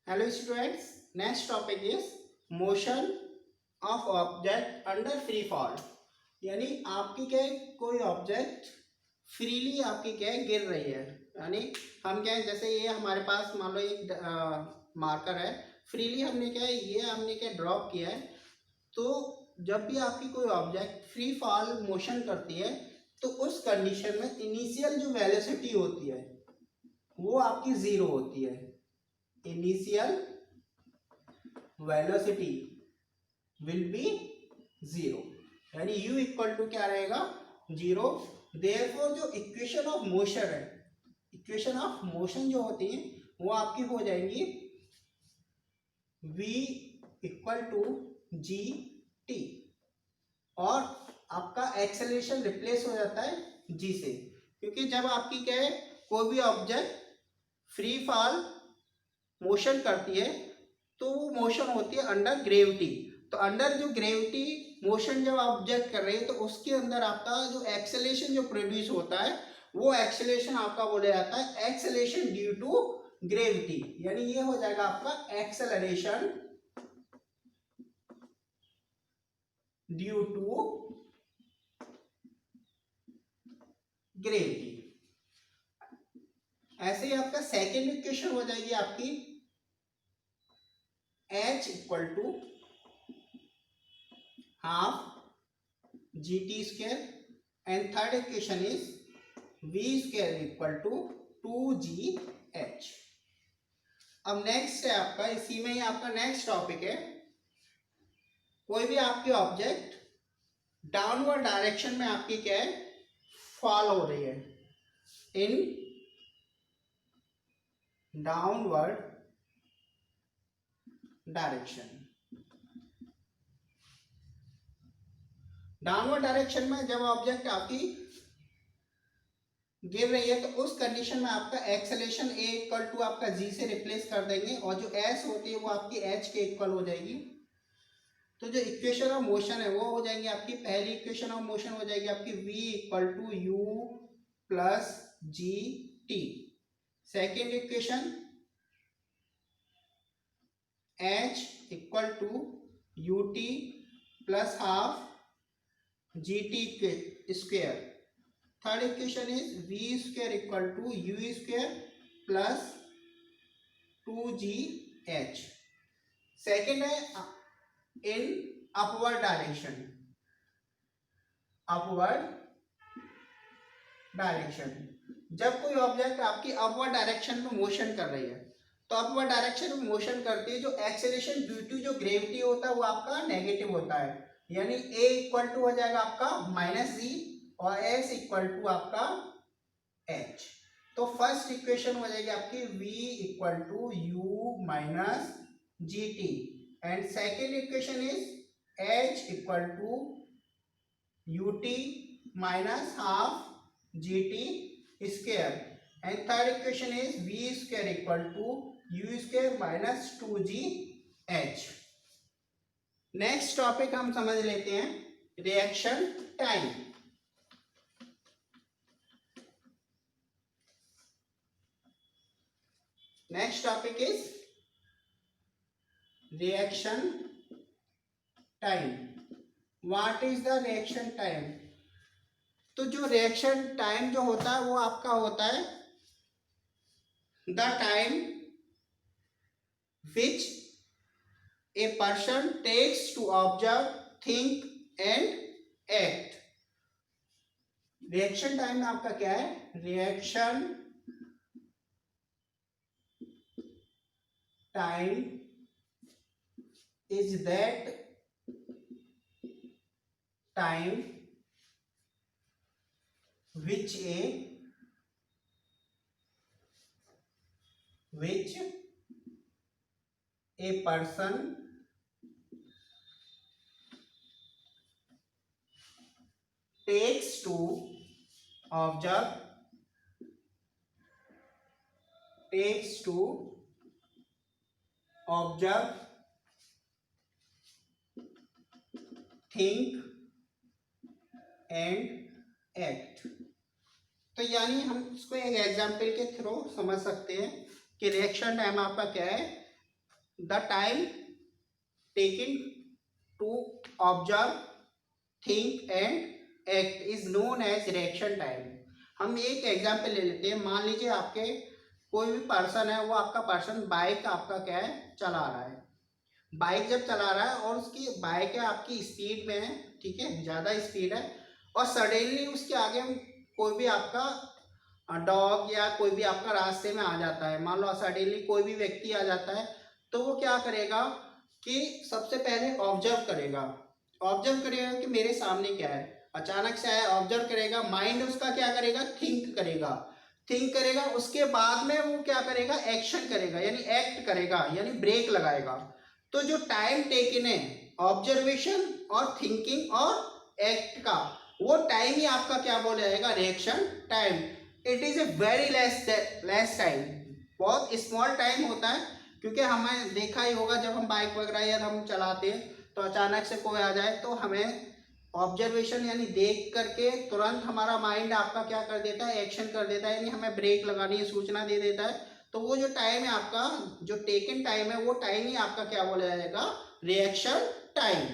Hello students, next topic is motion of object under free fall. यानी आपकी क्या है, कोई ऑब्जेक्ट फ्रीली आपकी क्या है गिर रही है। यानी हम क्या है, जैसे ये हमारे पास मान लो एक मार्कर है, फ्रीली हमने क्या है ये हमने क्या ड्रॉप किया है। तो जब भी आपकी कोई ऑब्जेक्ट फ्री फॉल मोशन करती है तो उस कंडीशन में इनिशियल जो वेलोसिटी होती है वो आपकी जीरो होती है। Initial velocity will be zero, यानी u इक्वल टू क्या रहेगा, जीरो। देयरफॉर जो इक्वेशन ऑफ मोशन है, इक्वेशन ऑफ मोशन जो होती है वो आपकी हो जाएंगी v equal to g t, और आपका एक्सेलरेशन रिप्लेस हो जाता है g से, क्योंकि जब आपकी क्या है कोई भी ऑब्जेक्ट फ्री फॉल मोशन करती है तो वो मोशन होती है अंडर ग्रेविटी। तो अंडर जो ग्रेविटी मोशन जब ऑब्जेक्ट कर रही है तो उसके अंदर आपका जो एक्सेलेरेशन जो प्रोड्यूस होता है वो एक्सेलेरेशन आपका बोला जाता है एक्सेलेरेशन ड्यू टू ग्रेविटी। यानी ये हो जाएगा आपका एक्सेलरेशन ड्यू टू ग्रेविटी। ऐसे ही आपका सेकेंड इक्वेशन हो जाएगी आपकी h equal to half ji t square, and third equation is v square equal to 2gh। अब नेक्स्ट है आपका, इसी में ही आपका नेक्स्ट टॉपिक है, कोई भी आपकी ऑब्जेक्ट डाउनवर्ड डायरेक्शन में आपकी क्या है फॉल हो रही है, in downward direction. Downward direction में जब ऑब्जेक्ट आपकी गिर रही है तो उस कंडीशन में आपका एक्सेलेरेशन a इक्वल टू आपका g से रिप्लेस कर देंगे, और जो s होती है वो आपकी h के इक्वल हो जाएगी। तो जो इक्वेशन ऑफ मोशन है वो हो जाएंगी आपकी, पहली इक्वेशन ऑफ मोशन हो जाएगी आपकी v equal to u plus G T. Second equation h equal to you T plus half ji T square. Third equation is v square equal to u square plus 2gh। Second है in upward direction, upward direction जब कोई object आपकी upward direction में motion कर रही है तो upward direction में मोशन करती है, जो एक्सेलरेशन ड्यू टू जो ग्रेविटी होता है वो आपका नेगेटिव होता है। यानी a इक्वल टू हो जाएगा आपका माइनस जी और s इक्वल टू आपका h। तो फर्स्ट इक्वेशन हो जाएगी आपकी v equal to u minus g t, and second equation is h equal to you t minus half ji t square, and third equation is v square equal to u square minus 2gh। Next topic हम समझ लेते हैं reaction time. Next topic is reaction time. What is the reaction time? तो जो reaction time जो होता है वो आपका होता है the time which a person takes to observe, think and act. Reaction time आपका क्या है, reaction time is that time which a person takes to observe, think and act। तो यानी हम इसको एक एग्जाम्पल के थ्रू समझ सकते हैं कि रिएक्शन टाइम आपका क्या है, the time taken to observe, think and act is known as reaction time. हम एक एग्जाम्पल ले लेते हैं। मान लीजिए आपके कोई भी पर्सन है, वो आपका पर्सन बाइक आपका क्या है, चला रहा है। बाइक जब चला रहा है और उसकी बाइक है आपकी स्पीड में है, ठीक है, ज़्यादा स्पीड है, और सडनली उसके आगे कोई भी आपका डॉग या कोई भी आपका रास्ते में आ जाता है। मान लो सडनली कोई भी व्यक्ति आ जाता है, तो वो क्या करेगा कि सबसे पहले ऑब्जर्व करेगा। ऑब्जर्व करेगा कि मेरे सामने क्या है, अचानक से आया, ऑब्जर्व करेगा, माइंड उसका क्या करेगा, थिंक करेगा। थिंक करेगा, उसके बाद में वो क्या करेगा, एक्शन करेगा, यानी एक्ट करेगा, यानी ब्रेक लगाएगा। तो जो टाइम टेकन है ऑब्जर्वेशन और थिंकिंग और एक्ट का, वो टाइम ही आपका क्या बोला जाएगा, reaction time. It is a very less time, बहुत स्मॉल टाइम होता है। क्योंकि हमें देखा ही होगा, जब हम बाइक वगैरह या हम चलाते हैं तो अचानक से कोई आ जाए, तो हमें ऑब्जर्वेशन यानी देख करके तुरंत हमारा माइंड आपका क्या कर देता है, एक्शन कर देता है, यानी हमें ब्रेक लगानी है, सूचना दे देता है। तो वो जो टाइम है आपका, जो टेकन टाइम है, वो टाइम ही आपका क्या बोला जाएगा, रिएक्शन टाइम।